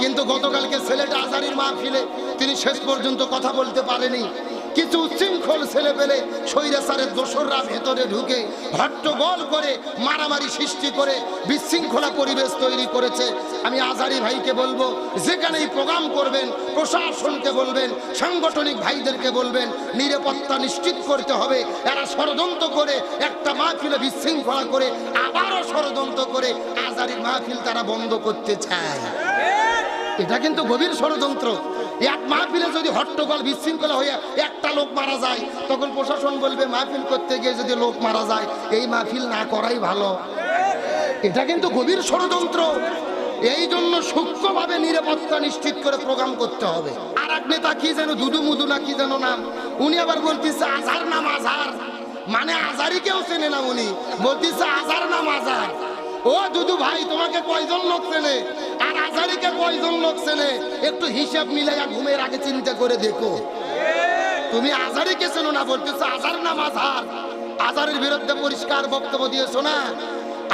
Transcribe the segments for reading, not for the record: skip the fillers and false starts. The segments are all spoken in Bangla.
কিন্তু গতকালকে ছেলেটা আজারির মাহফিলে তিনি শেষ পর্যন্ত কথা বলতে পারেনি। কিছু উচ্ছৃঙ্খল ছেলে পেলে স্বৈরাচারের দোসররা ভেতরে ঢুকে হট্টগোল করে মারামারি সৃষ্টি করে বিশৃঙ্খলা পরিবেশ তৈরি করেছে। আমি আজারি ভাইকে বলবো, যেখানেই প্রোগ্রাম করবেন প্রশাসনকে বলবেন, সাংগঠনিক ভাইদেরকে বলবেন, নিরাপত্তা নিশ্চিত করতে হবে। এরা ষড়যন্ত্র করে একটা মাহফিলে বিশৃঙ্খলা করে আবারও ষড়যন্ত্র করে আজারির মাহফিল তারা বন্ধ করতে চায়। এটা কিন্তু গভীর ষড়যন্ত্র। এক মাহফিলে যদি হট্টগোল বিশৃঙ্খলা হয়ে একটা লোক মারা যায়, তখন প্রশাসন বলবে মাহফিল করতে গিয়ে যদি লোক মারা যায় এই মাহফিল না করাই ভালো। এটা কিন্তু গভীর ষড়যন্ত্র। এই জন্য সূক্ষ্মভাবে নিরাপত্তা নিশ্চিত করে প্রোগ্রাম করতে হবে। আর এক নেতা কি যেন দুদু মুদু না কি যেন নাম, উনি আবার বলতেছে আজার নাম আজার, মানে আজারি কেউ চেনে না। উনি বলতেছে আজার নাম আজার। ও দুদু ভাই, তোমাকে কয়জন লোক চেনে আর আজারিকে কয়জন লোক চেনে? একটু হিসাব মিলাইয়া ঘুমের আগে চিন্তা করে দেখো। তুমি আজারিকে চেনো না, বলতেছো আজার নাম আজার। আজারের বিরুদ্ধে পরিষ্কার বক্তব্য দিয়েছো না।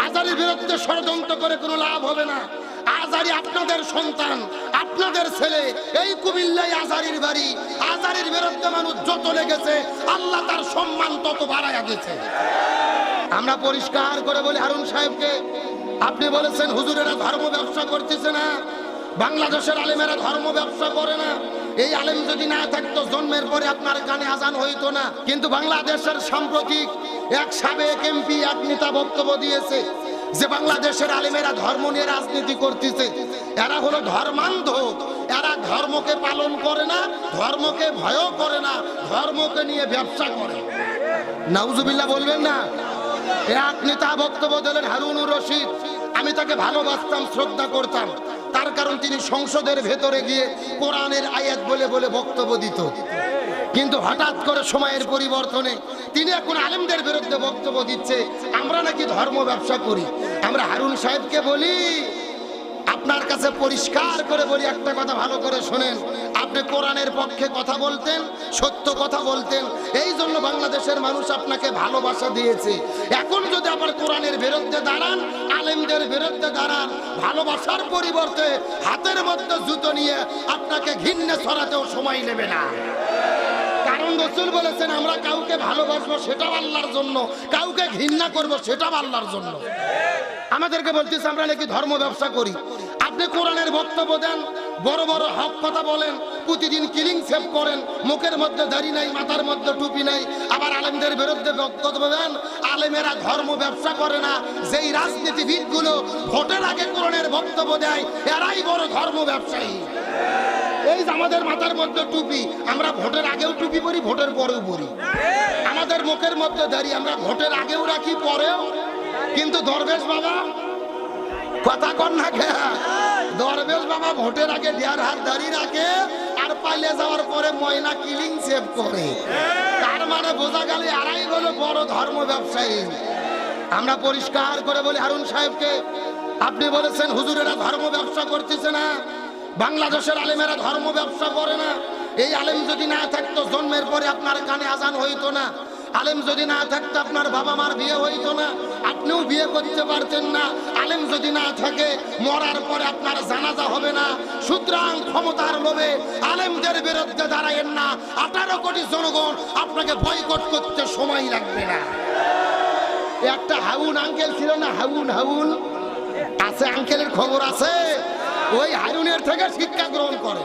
আজারির বিরুদ্ধে ষড়যন্ত্র করে কোনো লাভ হবে না। আজারি আপনাদের সন্তান, আপনাদের ছেলে। এই কুমিল্লায় আজারির বাড়ি। আজারির বিরুদ্ধে মানুষ যত লেগেছে আল্লাহ তার সম্মান তত বাড়াইয়া গেছে। আমরা পরিষ্কার করে বলি হারুন সাহেবকে, আপনি বলেছেন হুজুরেরা ধর্ম ব্যবসা করতেছে না, বাংলাদেশের আলেমেরা ধর্ম ব্যবসা করে না। এই আলেম যদি না থাকতো জন্মের পরে আপনার কানে আজান হইতো না। কিন্তু বাংলাদেশের সাম্প্রতিক এক সাবেক এমপি এক নেতা বক্তব্য দিয়েছে যে বাংলাদেশের আলেমেরা ধর্ম নিয়ে রাজনীতি করতেছে। এরা হলো ধর্মান্ধ, এরা ধর্মকে পালন করে না, ধর্মকে ভয়ও করে না, ধর্মকে নিয়ে ব্যবসা করে। নাউজুবিল্লাহ বলবেন না? এক নেতা বক্তব্য দিলেন হারুনুর রশিদ। আমি তাকে ভালোবাসতাম, শ্রদ্ধা করতাম, তার কারণ তিনি সংসদের ভেতরে গিয়ে কোরআনের আয়াত বলে বলে বক্তব্য দিত। কিন্তু হঠাৎ করে সময়ের পরিবর্তনে তিনি এখন আলেমদের বিরুদ্ধে বক্তব্য দিচ্ছে। আমরা নাকি ধর্ম ব্যবসা করি। আমরা হারুন সাহেবকে বলি, আপনার কাছে পরিষ্কার করে বলি একটা কথা ভালো করে শোনেন। আপনি কোরআনের পক্ষে কথা বলতেন, সত্য কথা বলতেন, এই জন্য বাংলাদেশের মানুষ আপনাকে ভালোবাসা দিয়েছে। এখন যদি আবার কোরআনের বিরুদ্ধে দাঁড়ান, আলেমদের বিরুদ্ধে দাঁড়ান, ভালোবাসার পরিবর্তে হাতের মধ্যে জুতো নিয়ে আপনাকে ঘৃণা ছড়াতেও সময় নেবে না। কারণ রাসূল বলেছেন আমরা কাউকে ভালোবাসবো সেটাও আল্লাহর জন্য, কাউকে ঘৃণা করব সেটাও আল্লাহর জন্য। আমাদেরকে বলতেছে আমরা নাকি ধর্ম ব্যবসা করি। আপনি কোরআনের বক্তব্য দেন, বড় বড় হক কথা বলেন, প্রতিদিন কিলিং সেভ করেন, মুখের মধ্যে দাড়ি নাই, মাথার মধ্যে টুপি নাই, আবার আলেমদের বিরুদ্ধে বক্তব্য দেন। আলেমেরা ধর্ম ব্যবসা করে না। যেই রাজনীতিবিদগুলো ভোটের আগে কোরআনের বক্তব্য দেয় এরাই বড় ধর্ম ব্যবসায়ী। এই যে আমাদের মাথার মধ্যে টুপি, আমরা ভোটের আগেও টুপি পরি, ভোটের পরেও পরি। আমাদের মুখের মধ্যে দাড়ি, আমরা ভোটের আগেও রাখি, পরেও। কিন্তু দরবেশ বাবা কথা কন না কে, দরবেশ বাবা ভোটের আগে দেড় হাত দাড়ি রাখে আর পালিয়ে যাওয়ার পরে ময়না কিলিং সেভ করে। তার মানে বোঝা গেল এরাই হলো বড় ধর্ম ব্যবসায়ী। আমরা পরিষ্কার করে বলি হারুন সাহেবকে, আপনি বলেছেন হুজুরেরা ধর্ম ব্যবসা করতেছে না, বাংলাদেশের আলেমেরা ধর্ম ব্যবসা করে না। এই আলেম যদি না থাকতো জন্মের পরে আপনার কানে আজান হইতো না। আলেম যদি না থাকতো আপনার বাবা মার বিয়ে হইতো না, আপনিও বিয়ে করতে পারতেন না। আলেম যদি না থাকে মরার পরে আপনার জানাজা হবে না। সুতরাং ক্ষমতার লোভে আলেমদের বিরুদ্ধে দাঁড়ায়েন না। 18 কোটি জনগণ আপনাকে বয়কট করতে সময় লাগবে না। একটা হাউন আঙ্কেল ছিল না, হাউন হাউন আছে, আঙ্কেলের খবর আছে? ওই হারুনের থেকে শিক্ষা গ্রহণ করে।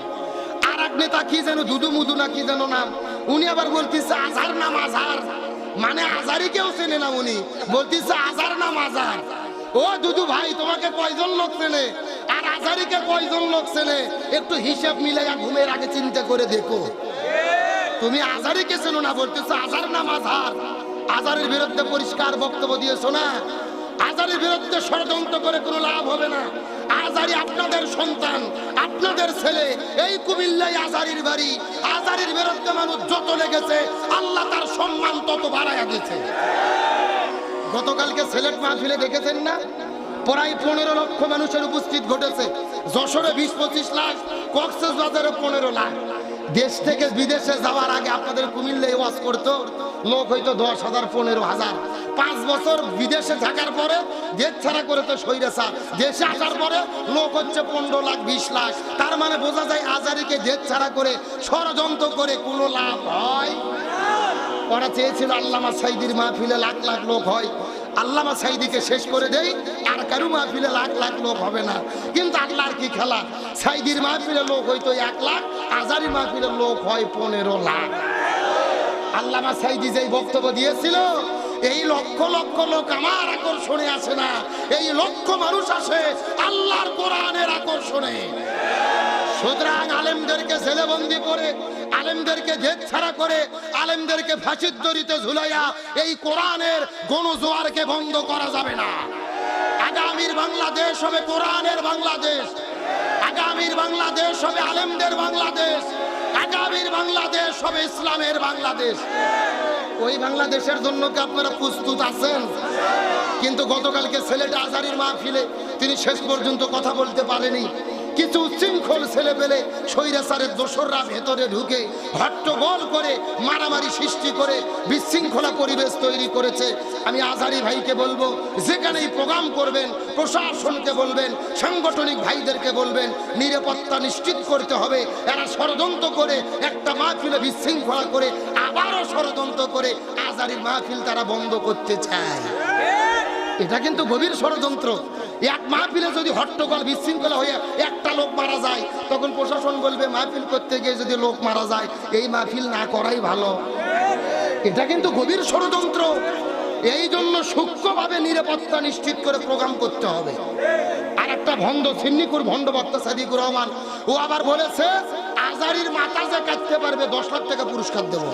আর এক নেতা কি যেন দুদু মুদু না কি যেন নাম, উনি আবার বলতেছে আজার নাম আজার, মানে আজারি কেউ চেনে না। উনি বলতেছে আজার নাম আজার। ও দুদু ভাই, তোমাকে কয়জন লোক চেনে আর আজারিকে কয়জন লোক চেনে? একটু হিসাব মিলাইয়া ঘুমের আগে চিন্তা করে দেখো। তুমি আজারিকে চেনো না, বলতেছো আজার নাম আজার। আজারের বিরুদ্ধে পরিষ্কার বক্তব্য দিয়েছো না। আজারির বিরুদ্ধে ষড়যন্ত্র করে কোনো লাভ হবে না। আজারি আপনাদের সন্তান, আপনাদের ছেলে। এই কুমিল্লায় আজারির বাড়ি। আজারির বিরুদ্ধে মানুষ যত লেগেছে আল্লাহ তার সম্মান তত বাড়াইয়া গেছে। গতকালকে সিলেট মাহফিলে দেখেছেন না, প্রায় 15 লক্ষ মানুষের উপস্থিত ঘটেছে। যশোরে 20-25 লাখ, কক্সবাজারে 15 লাখ। দেশ থেকে বিদেশে যাওয়ার আগে আপনাদের কুমিল্লায় ওয়াজ করতো লোক হয়তো 10,000 15,000। 5 বছর বিদেশে থাকার পরে দেশ ছাড়া করে তো স্বৈরাচার, দেশে আসার পরে লোক হচ্ছে 15 লাখ 20 লাখ। তার মানে বোঝা যায় আজারিকে দেশ ছাড়া করে ষড়যন্ত্র করে কোনো লাভ হয়। ওরা চেয়েছিল আল্লামা সাইদির মাহফিলে লাখ লাখ লোক হয়, আল্লামা সাইদিকে শেষ করে দেই, আর কারু মাহফিলে লাখ লাখ লোক হবে না। কিন্তু আল্লাহর কি খেলা, সাইদির মাহফিলে লোক হয়তো 1 লাখ, আজারি মাহফিলে লোক হয় 15 লাখ। আল্লামা সাইদি যেই বক্তব্য দিয়েছিল, এই লক্ষ লক্ষ লোক আমার আকর্ষণে আসে না, এই লক্ষ মানুষ আসে আল্লাহর কোরআনের আকর্ষণে। সুতরাং আলেমদেরকে জেলেবন্দি করে, আলেমদেরকে জেল ছাড়া করে, আলেমদেরকে ফাঁসির দড়িতে ঝুলাইয়া এই কোরআনের গণজোয়ারকে বন্ধ করা যাবে না। আগামীর বাংলাদেশ হবে কোরআনের বাংলাদেশ, আগামীর বাংলাদেশ হবে আলেমদের বাংলাদেশ, আগামীর বাংলাদেশ হবে ইসলামের বাংলাদেশ। ওই বাংলাদেশের জন্য কি আপনারা প্রস্তুত আছেন? কিন্তু গতকালকে ছেলেটা আজারির মাহফিলে তিনি শেষ পর্যন্ত কথা বলতে পারেনি। কিছু উচ্ছৃঙ্খল ছেলে পেলে স্বৈরাচারের দোসররা ভেতরে ঢুকে হট্টগোল করে মারামারি সৃষ্টি করে বিশৃঙ্খলা পরিবেশ তৈরি করেছে। আমি আজারি ভাইকে বলবো, যেখানেই প্রোগ্রাম করবেন প্রশাসনকে বলবেন, সাংগঠনিক ভাইদেরকে বলবেন, নিরাপত্তা নিশ্চিত করতে হবে। এরা ষড়যন্ত্র করে একটা মাহফিলে বিশৃঙ্খলা করে আবারও ষড়যন্ত্র করে আজারির মাহফিল তারা বন্ধ করতে চায়। এটা কিন্তু গভীর ষড়যন্ত্র। এক মাহফিলে যদি হট্টগোল বিশৃঙ্খলা হয়ে একটা লোক মারা যায়, তখন প্রশাসন বলবে মাহফিল করতে গিয়ে যদি লোক মারা যায় এই মাহফিল না করাই ভালো। এটা কিন্তু গভীর ষড়যন্ত্র। এই জন্য সূক্ষ্মভাবে নিরাপত্তা নিশ্চিত করে প্রোগ্রাম করতে হবে। আর একটা ভণ্ড সিন্নিকুর ভণ্ড বক্তা সাদিকুর রহমান, ও আবার বলেছে আজারির মাথা যে কাটতে পারবে 10 লাখ টাকা পুরস্কার দেব।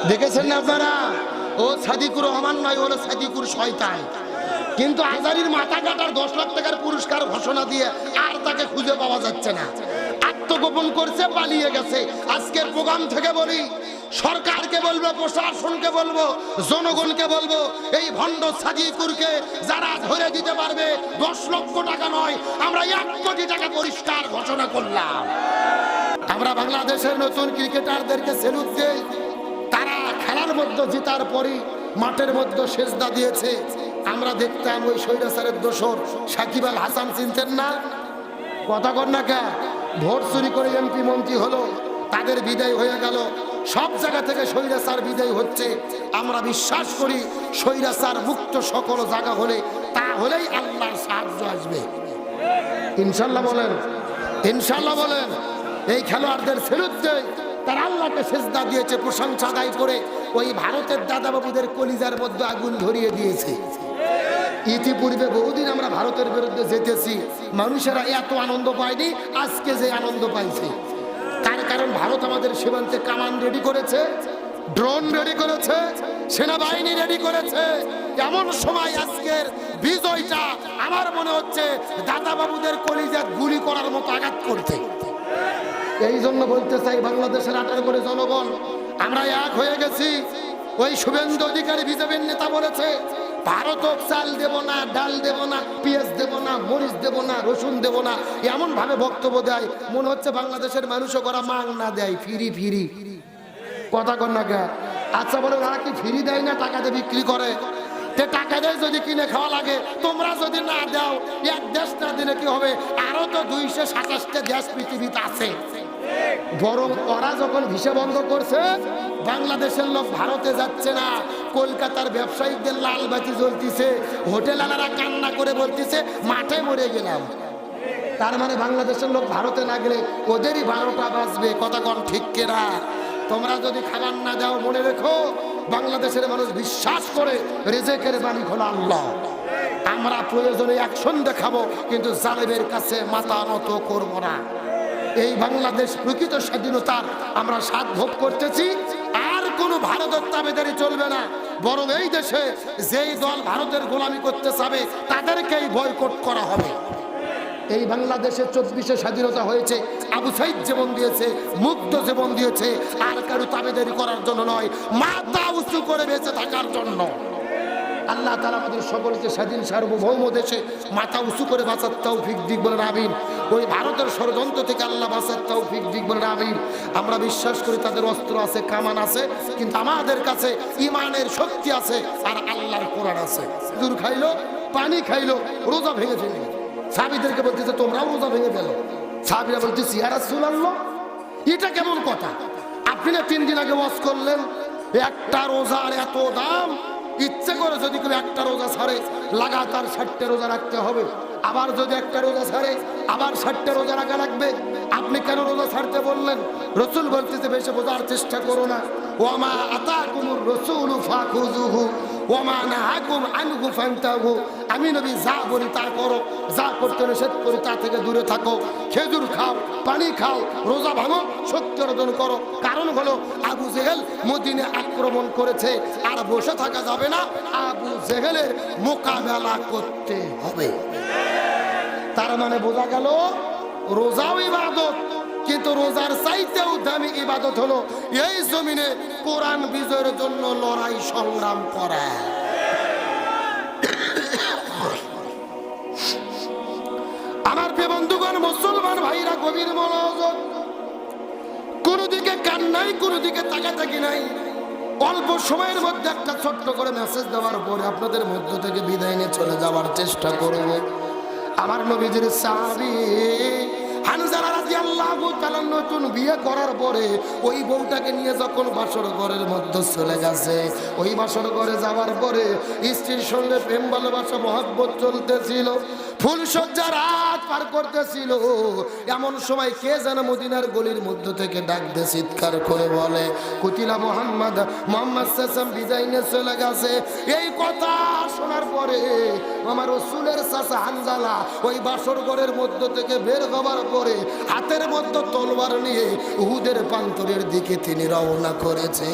দেখেছেন না আপনারা? ও সাদিকুর রহমান নয়, ওরা সাদিকুর শয়তান। কিন্তু আজারির মাথা কাটার 10 লাখ টাকার পুরস্কার ঘোষণা দিয়ে আর তাকে খুঁজে পাওয়া যাচ্ছে না। আত্মগোপন করছে, পালিয়ে গেছে। আজকের প্রোগ্রাম থেকে বলি, সরকারকে বলবো, প্রশাসনকে বলবো, জনগণকে বলবো, এই ভণ্ড সাদিকুরকে যারা ধরে দিতে পারবে 10 লক্ষ টাকা নয়, আমরা 1 কোটি টাকা পুরস্কার ঘোষণা করলাম। আমরা বাংলাদেশের নতুন ক্রিকেটারদেরকে স্যালুট দেই। তারা খেলার মধ্যে জেতার পরই মাঠের মধ্যে সেজদা দিয়েছে। আমরা দেখতাম ওই স্বৈরাচারের দোসর সাকিব আল হাসান, চিনতেন না? কথা কর না কে? ভোট চুরি করে এমপি মন্ত্রী হলো, তাদের বিদায় হয়ে গেল। সব জায়গা থেকে স্বৈরাচার বিদায় হচ্ছে। আমরা বিশ্বাস করি স্বৈরাচার মুক্ত সকল জায়গা হলে, তাহলেই আল্লাহর সাহায্য আসবে। ইনশাল্লাহ বলেন, ইনশাল্লাহ বলেন। এই খেলোয়াড়দের ফেরত দেয়, তারা আল্লাহকে সেজদা দিয়েছে, প্রশংসা আদায় করে ওই ভারতের দাদাবাবুদের কলিজার মধ্যে আগুন ধরিয়ে দিয়েছে। ইতিপূর্বে বহুদিন আমরা ভারতের বিরুদ্ধে জিতেছি, মানুষেরা এত আনন্দ পায়নি আজকে যে আনন্দ পাইছে। তার কারণ ভারত আমাদের সীমান্তে কামান রেডি করেছে, ড্রোন রেডি করেছে, সেনাবাহিনী রেডি করেছে। এমন সময় আজকের বিজয়টা আমার মনে হচ্ছে দাদাবাবুদের কলিজাত গুলি করার মতো আঘাত করতে। এই জন্য বলতে চাই, বাংলাদেশের 18 কোটি জনগণ আমরা এক হয়ে গেছি। ওই শুভেন্দু অধিকারী বিজেপির নেতা বলেছে ভারত চাল দেব না, ডাল দেব না, পেঁয়াজ দেব না, মরিচ দেব না, রসুন দেব না, এমন ভাবে বক্তব্য দেয় মনে হচ্ছে বাংলাদেশের মানুষও করা মাং না দেয়, ফিরি ফিরি। কথা কর না কে? আচ্ছা বলে ওরা কি ফিরি দেয় না, টাকা দিয়ে বিক্রি করে? টাকা দিয়ে যদি কিনে খাওয়া লাগে, তোমরা যদি না দাও, এক দেশ না দিলে কি হবে? আরো তো 227টা দেশ পৃথিবীতে আছে। বরং ওরা যখন ভিসা বন্ধ করছে, বাংলাদেশের লোক ভারতে যাচ্ছে না। কলকাতার ব্যবসায়ীদের লাল বাতি জ্বলতেছে, হোটেল আলারা কান্না করে বলতেছে মাঠে মরে গেলাম। তার মানে বাংলাদেশের লোক ভারতে না গেলে ওদেরই 12টা বাজবে। কথা কন ঠিক কেনা? তোমরা যদি খাবার না দাও, মনে রেখো বাংলাদেশের মানুষ বিশ্বাস করে রিজিকের বাণী খোলা আল্লাহ। আমরা প্রয়োজনে অ্যাকশন দেখাবো, কিন্তু জালেমের কাছে মাথা নত করব না। এই বাংলাদেশ প্রকৃত স্বাধীনতার আমরা স্বাদ ভোগ করতেছি। আর কোনো ভারতের তাবেদারি চলবে না, বরং এই দেশে যেই দল ভারতের গোলামি করতে চাবে তাদেরকেই বয়কট করা হবে। এই বাংলাদেশে 24শে স্বাধীনতা হয়েছে, আবু সাইদ জীবন দিয়েছে, মুগ্ধ জীবন দিয়েছে, আর কারো তাবেদারি করার জন্য নয়, মাথা উঁচু করে বেঁচে থাকার জন্য। আল্লাহ তাআলা আমাদের সকলকে স্বাধীন সার্বভৌম দেশে মাথা উঁচু করে বাঁচার তৌফিক দিক বলেন আমিন। ওই ভারতের ষড়যন্ত্র থেকে আল্লাহ বাঁচার তৌফিক দিক বলে আমিন। আমরা বিশ্বাস করি তাদের অস্ত্র আছে, কামান আছে, কিন্তু আমাদের কাছে ইমানের শক্তি আছে আর আল্লাহর কোরআন আছে। দূর খাইলো, পানি খাইলো, রোজা ভেঙে ফেলে। সাহাবীদেরকে বলতেছে তোমরাও রোজা ভেঙে ফেলো। সাহাবীরা বলতেছে ইয়া রাসূলুল্লাহ, এটা কেমন কথা? আপনি না 3 দিন আগে ওয়াজ করলেন একটা রোজার এত দাম, ইচ্ছে করে যদি কেউ একটা রোজা ছাড়ে লাগাতার 60টা রোজা রাখতে হবে, আবার যদি একটা রোজা ছাড়ে আবার 60টা রোজা রাখা লাগবে। আপনি কেন রোজা ছাড়তে বললেন? রাসূল বলতেছে বেশি বোঝার চেষ্টা করো না। ওয়ামা আতাকুমুর রাসূলু ফাখুযুহু ওয়ামা নাহাকুম আনহু ফান্তাহু। আমি নবী যা বলি তা করো, যা করতে নিষেধ করি তা থেকে দূরে থাকো। খেজুর খাও, পানি খাও, রোজা ভাঙো, সত্য অর্জন করো। কারণ হলো আবু জেহেল মদিনে আক্রমণ করেছে, আর বসে থাকা যাবে না, আবু জেহেলের মোকাবেলা করতে হবে। তার মানে বোঝা গেল রোজাও ইবাদত, কিন্তু রোজার চাইতেও দামি ইবাদত হলো এই জমিনে কোরআন বিজয়ের জন্য লড়াই সংগ্রাম করা। আমার প্রিয় বন্ধুগণ, মুসলমান ভাইরা, গভীর মনোযোগ। কোন দিকে কান নাই, কোন দিকে তাকাতাকি নাই। অল্প সময়ের মধ্যে একটা ছোট্ট করে মেসেজ দেওয়ার পরে আপনাদের মধ্য থেকে বিদায় নিয়ে চলে যাওয়ার চেষ্টা করব। আমার নবীজির সাহাবী হানজালা রাদিয়াল্লাহু তাআলা নতুন বিয়ে করার পরে ওই বউটাকে নিয়ে যখন বাসর ঘরের মধ্যে চলে গেছে, ওই বাসর ঘরে যাওয়ার পরে স্ত্রীর সঙ্গে প্রেম ভালোবাসা মহব্বত চলতেছিল, ফুলসজ্জা রাত পার করতেছিল। এমন সময় কে যেন মদিনার গলির মধ্য থেকে ডাক দিয়ে চিৎকার করে বলে কুতিলা মুহাম্মদ, মুহাম্মদ সাল্লাল্লাহু আলাইহি বিদায় নিয়ে চলে গেছে। এই কথা শোনার পরে আমার রাসূলের চাচা হানজালা ওই বাসর ঘরের মধ্য থেকে বের হবার পরে হাতের মধ্যে তলোয়ার নিয়ে উহুদের প্রান্তরের দিকে তিনি রওনা করেছে।